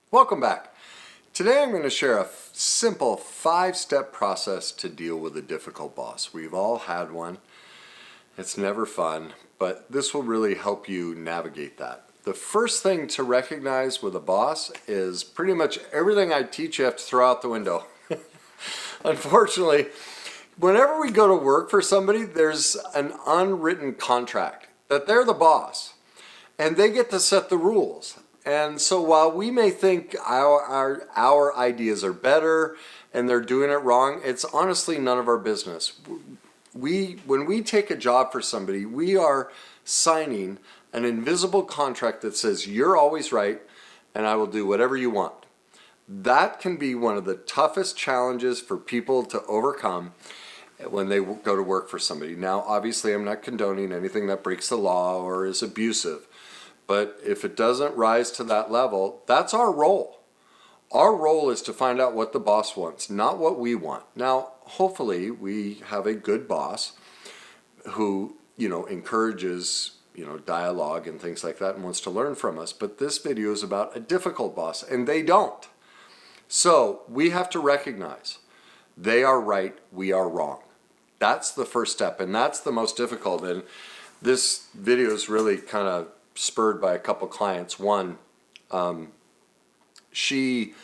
Welcome back. Today I'm going to share a simple 5-step process to deal with a difficult boss. We've all had one. It's never fun, but this will really help you navigate that. The first thing to recognize with a boss is pretty much everything I teach you have to throw out the window. Unfortunately, whenever we go to work for somebody, there's an unwritten contract that they're the boss and they get to set the rules. And so while we may think our ideas are better and they're doing it wrong, it's honestly none of our business. When we take a job for somebody, we are signing an invisible contract that says you're always right and I will do whatever you want. That can be one of the toughest challenges for people to overcome when they go to work for somebody. Now, obviously, I'm not condoning anything that breaks the law or is abusive. But if it doesn't rise to that level, that's our role. Our role is to find out what the boss wants, not what we want. Now, hopefully, we have a good boss who, encourages, dialogue and things like that and wants to learn from us. But this video is about a difficult boss, and they don't. So we have to recognize they are right, we are wrong. That's the first step, and that's the most difficult. And this video is really kind of spurred by a couple clients. One, she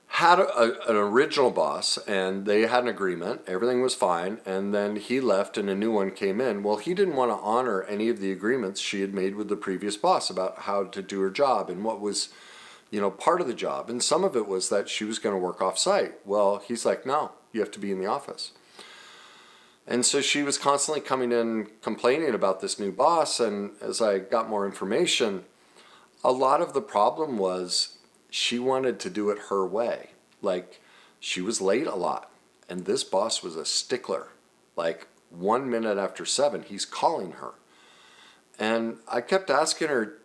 had an original boss and they had an agreement, everything was fine, and then he left and a new one came in. Well, he didn't want to honor any of the agreements she had made with the previous boss about how to do her job and what was part of the job. And some of it was that she was going to work off site. Well, he's like, no, you have to be in the office. And so she was constantly coming in complaining about this new boss, and as I got more information, a lot of the problem was she wanted to do it her way. Like, she was late a lot, and this boss was a stickler. Like, 1 minute after 7, he's calling her. And I kept asking her,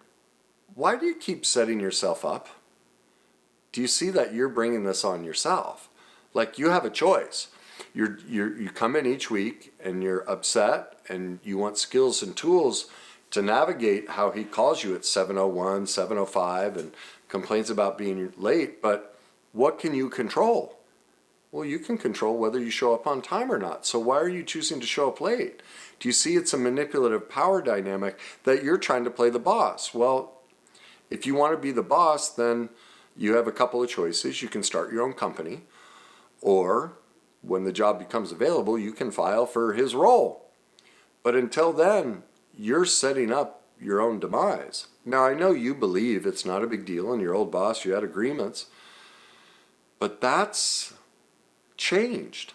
why do you keep setting yourself up? Do you see that you're bringing this on yourself? Like, you have a choice. You come in each week and you're upset and you want skills and tools to navigate how he calls you at 7:01, 7:05 and complains about being late, but what can you control? Well, you can control whether you show up on time or not. So why are you choosing to show up late? Do you see it's a manipulative power dynamic that you're trying to play the boss? Well, if you want to be the boss, then you have a couple of choices. You can start your own company, or when the job becomes available, you can file for his role. But until then, you're setting up your own demise. Now, I know you believe it's not a big deal and your old boss, you had agreements, but that's changed.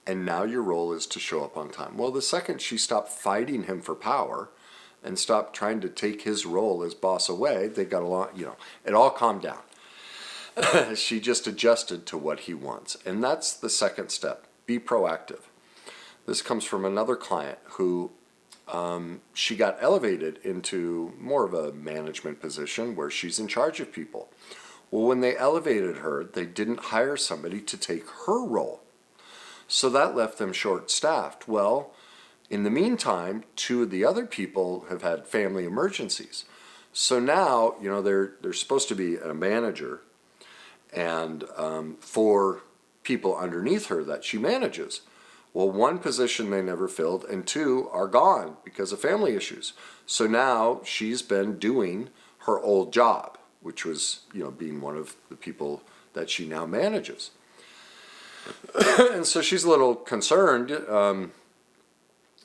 And now your role is to show up on time. Well, the second she stopped fighting him for power and stopped trying to take his role as boss away, they got along, it all calmed down. She just adjusted to what he wants. And that's the second step. Be proactive. This comes from another client who she got elevated into more of a management position where she's in charge of people. Well, when they elevated her, they didn't hire somebody to take her role. So that left them short-staffed. Well, in the meantime, 2 of the other people have had family emergencies. So now, they're supposed to be a manager and 4 people underneath her that she manages. Well, 1 position they never filled and 2 are gone because of family issues. So now she's been doing her old job, which was, being one of the people that she now manages. And so she's a little concerned,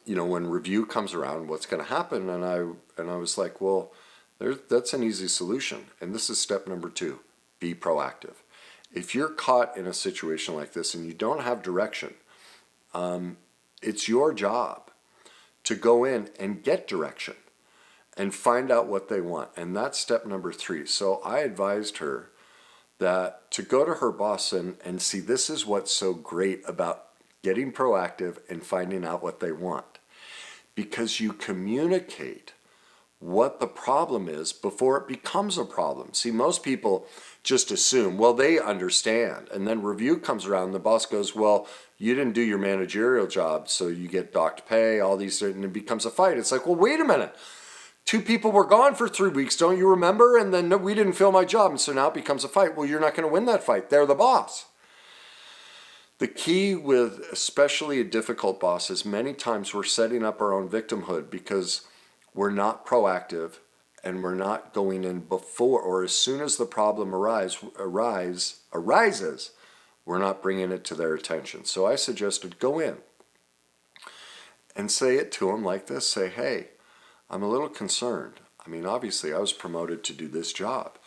when review comes around, what's going to happen? And I was like, well, that's an easy solution. And this is step number 2. Be proactive. If you're caught in a situation like this and you don't have direction, it's your job to go in and get direction and find out what they want. And that's step number 3. So I advised her that to go to her boss and see, this is what's so great about getting proactive and finding out what they want. Because you communicate what the problem is before it becomes a problem. See, most people just assume, well, they understand. And then review comes around, the boss goes, well, you didn't do your managerial job, so you get docked pay, all these, and it becomes a fight. It's like, well, wait a minute. 2 people were gone for 3 weeks, don't you remember? And then we didn't fill my job, and so now it becomes a fight. Well, you're not going to win that fight. They're the boss. The key with especially a difficult boss is many times we're setting up our own victimhood because we're not proactive and we're not going in before or as soon as the problem arises, we're not bringing it to their attention. So I suggested go in and say it to them like this. Say, hey, I'm a little concerned. I mean, obviously I was promoted to do this job,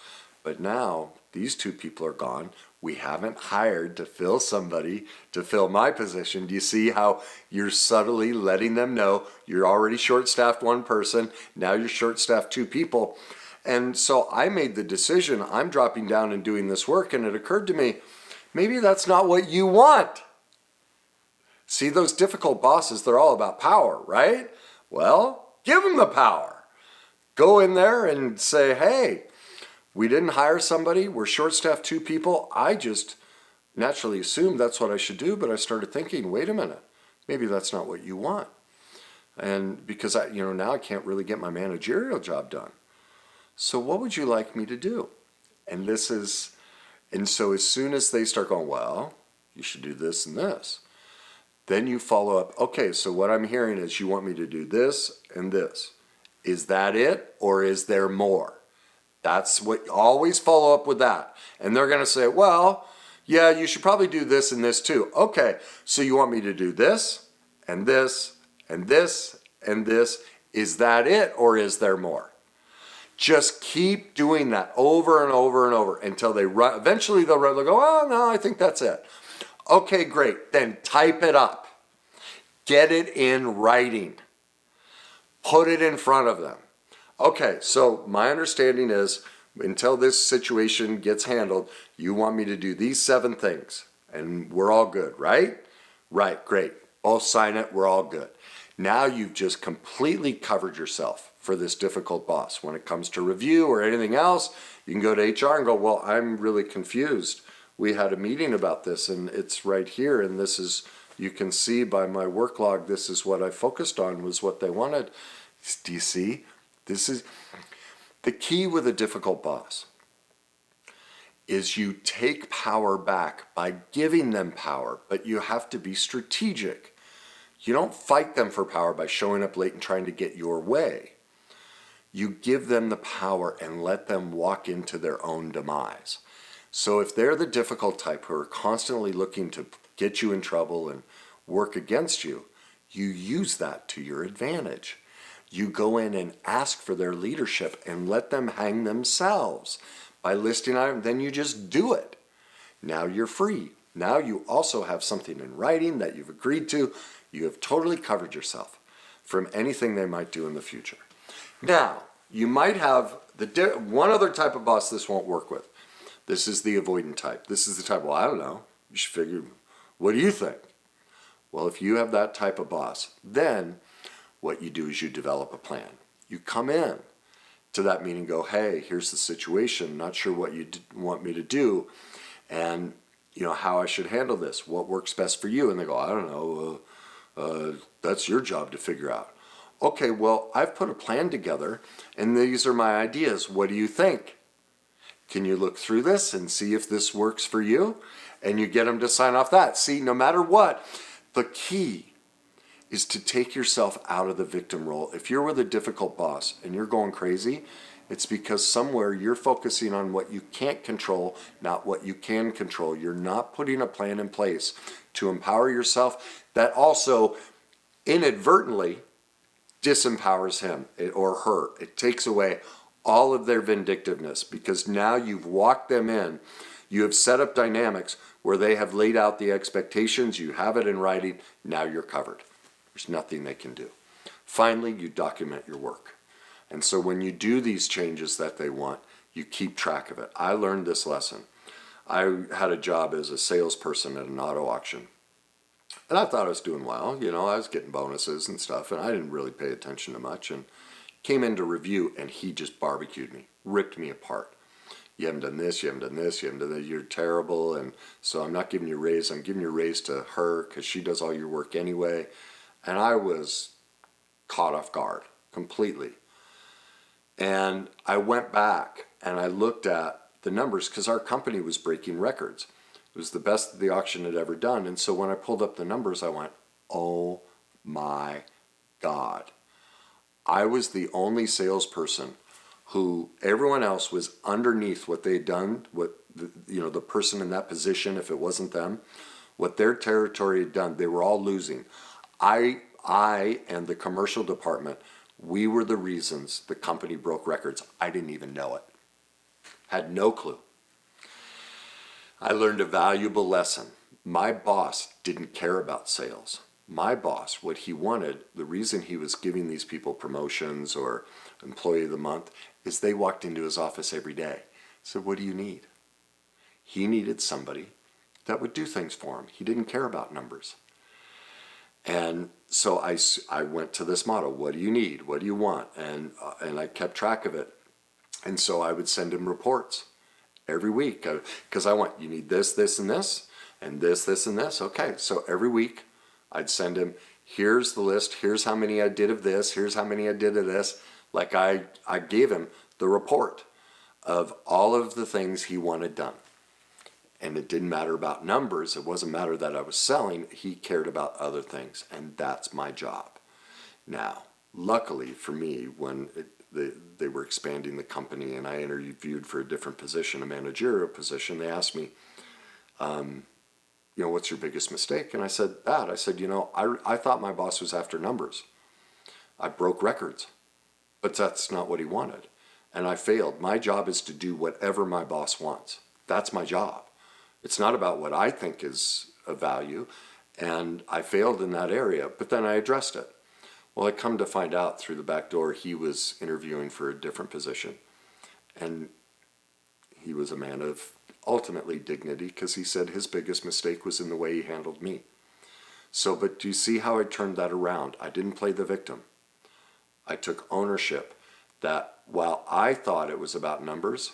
but now these 2 people are gone. We haven't hired to fill somebody to fill my position. Do you see how you're subtly letting them know you're already short-staffed 1 person, now you're short-staffed 2 people? And so I made the decision, I'm dropping down and doing this work, and it occurred to me, maybe that's not what you want. See, those difficult bosses, they're all about power, right? Well, give them the power. Go in there and say, hey, we didn't hire somebody. We're short-staffed 2 people. I just naturally assumed that's what I should do, but I started thinking, wait a minute, maybe that's not what you want. And because now I can't really get my managerial job done. So what would you like me to do? And so as soon as they start going, well, you should do this and this, then you follow up, okay, so what I'm hearing is you want me to do this and this. Is that it, or is there more? That's what, always follow up with that. And they're going to say, well, yeah, you should probably do this and this too. Okay, so you want me to do this and this and this and this. Is that it, or is there more? Just keep doing that over and over and over until they run. Eventually they'll go, oh, no, I think that's it. Okay, great. Then type it up. Get it in writing. Put it in front of them. Okay, so my understanding is until this situation gets handled, you want me to do these 7 things, and we're all good, right? Right, great. Both sign it, we're all good. Now you've just completely covered yourself for this difficult boss. When it comes to review or anything else, you can go to HR and go, well, I'm really confused. We had a meeting about this, and it's right here, and this is, you can see by my work log, this is what I focused on, was what they wanted. Do you see? This is the key with a difficult boss is you take power back by giving them power, but you have to be strategic. You don't fight them for power by showing up late and trying to get your way. You give them the power and let them walk into their own demise. So if they're the difficult type who are constantly looking to get you in trouble and work against you, you use that to your advantage. You go in and ask for their leadership and let them hang themselves by listing items. Then you just do it. Now you're free. Now you also have something in writing that you've agreed to. You have totally covered yourself from anything they might do in the future. Now, you might have one other type of boss this won't work with. This is the avoidant type. This is the type, well, I don't know. You should figure, what do you think? Well, if you have that type of boss, then what you do is you develop a plan. You come in to that meeting and go, hey, here's the situation. Not sure what you want me to do and how I should handle this. What works best for you? And they go, I don't know. That's your job to figure out. Okay, well, I've put a plan together and these are my ideas. What do you think? Can you look through this and see if this works for you? And you get them to sign off that. See, no matter what, the key is to take yourself out of the victim role. If you're with a difficult boss and you're going crazy, it's because somewhere you're focusing on what you can't control, not what you can control. You're not putting a plan in place to empower yourself that also inadvertently disempowers him or her. It takes away all of their vindictiveness because now you've walked them in. You have set up dynamics where they have laid out the expectations. You have it in writing. Now you're covered. There's nothing they can do. Finally, you document your work. And so when you do these changes that they want, you keep track of it. I learned this lesson. I had a job as a salesperson at an auto auction. And I thought I was doing well. I was getting bonuses and stuff, and I didn't really pay attention to much. And came in to review, and he just barbecued me, ripped me apart. You haven't done this, you haven't done this, you haven't done that, you're terrible, and so I'm not giving you a raise. I'm giving you a raise to her because she does all your work anyway. And I was caught off guard completely. And I went back and I looked at the numbers because our company was breaking records. It was the best the auction had ever done. And so when I pulled up the numbers, I went, oh my God. I was the only salesperson who everyone else was underneath what they'd done, what the person in that position, if it wasn't them, what their territory had done, they were all losing. I and the commercial department, we were the reasons the company broke records. I didn't even know it. Had no clue. I learned a valuable lesson. My boss didn't care about sales. My boss, what he wanted, the reason he was giving these people promotions or employee of the month, is they walked into his office every day. Said, what do you need? He needed somebody that would do things for him. He didn't care about numbers. And so I went to this motto, what do you need? What do you want? And I kept track of it. And so I would send him reports every week because I want, you need this, this, and this, and this, this, and this. Okay, so every week I'd send him, here's the list, here's how many I did of this, here's how many I did of this. Like I gave him the report of all of the things he wanted done. And it didn't matter about numbers. It wasn't matter that I was selling. He cared about other things, and that's my job. Now, luckily for me, when they were expanding the company and I interviewed for a different position, a managerial position, they asked me, what's your biggest mistake? And I said, that. I said, I thought my boss was after numbers. I broke records, but that's not what he wanted. And I failed. My job is to do whatever my boss wants. That's my job. It's not about what I think is of value, and I failed in that area, but then I addressed it. Well, I come to find out through the back door he was interviewing for a different position, and he was a man of ultimately dignity because he said his biggest mistake was in the way he handled me. So, but do you see how I turned that around? I didn't play the victim. I took ownership that while I thought it was about numbers,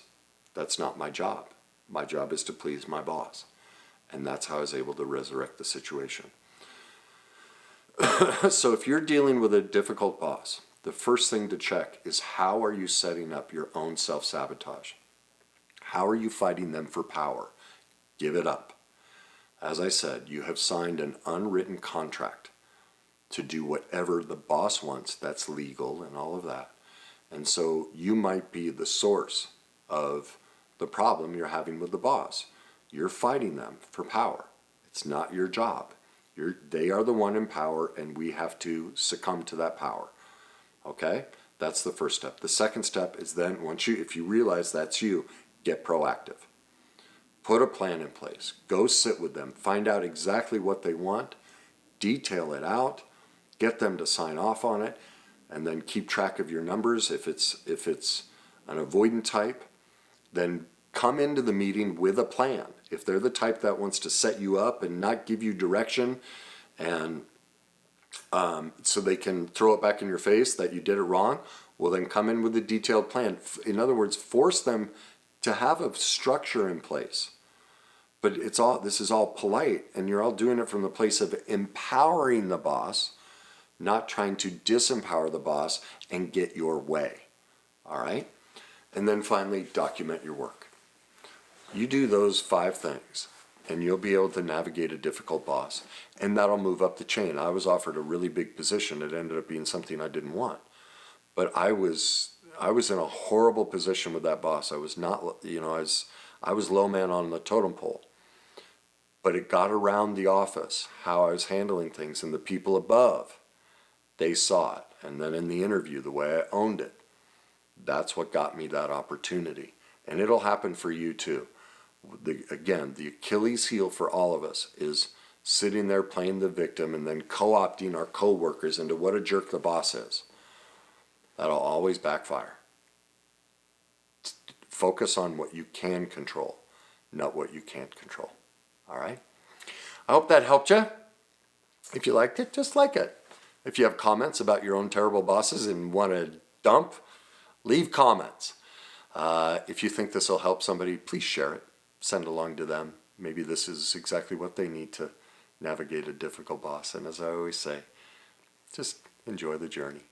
that's not my job. My job is to please my boss. And that's how I was able to resurrect the situation. So if you're dealing with a difficult boss, the first thing to check is how are you setting up your own self-sabotage? How are you fighting them for power? Give it up. As I said, you have signed an unwritten contract to do whatever the boss wants. That's legal and all of that. And so you might be the source of the problem you're having with the boss. You're fighting them for power. It's not your job. They are the one in power, and we have to succumb to that power. Okay? That's the first step. The second step is then, if you realize that's you, get proactive. Put a plan in place. Go sit with them. Find out exactly what they want. Detail it out. Get them to sign off on it, and then keep track of your numbers. If it's an avoidant type, then come into the meeting with a plan. If they're the type that wants to set you up and not give you direction, and so they can throw it back in your face that you did it wrong, well then come in with a detailed plan. In other words, force them to have a structure in place. But this is all polite, and you're all doing it from the place of empowering the boss, not trying to disempower the boss and get your way. All right? And then finally, document your work. You do those 5 things, and you'll be able to navigate a difficult boss, and that'll move up the chain. I was offered a really big position. It ended up being something I didn't want. But I was in a horrible position with that boss. I was not, I was low man on the totem pole. But it got around the office, how I was handling things, and the people above, they saw it. And then in the interview, the way I owned it, that's what got me that opportunity. And it'll happen for you too. Again, the Achilles heel for all of us is sitting there playing the victim and then co-opting our co-workers into what a jerk the boss is. That'll always backfire. Focus on what you can control, not what you can't control. All right? I hope that helped you. If you liked it, just like it. If you have comments about your own terrible bosses and want to dump, leave comments. If you think this will help somebody, please share it. Send it along to them. Maybe this is exactly what they need to navigate a difficult boss. And as I always say, just enjoy the journey.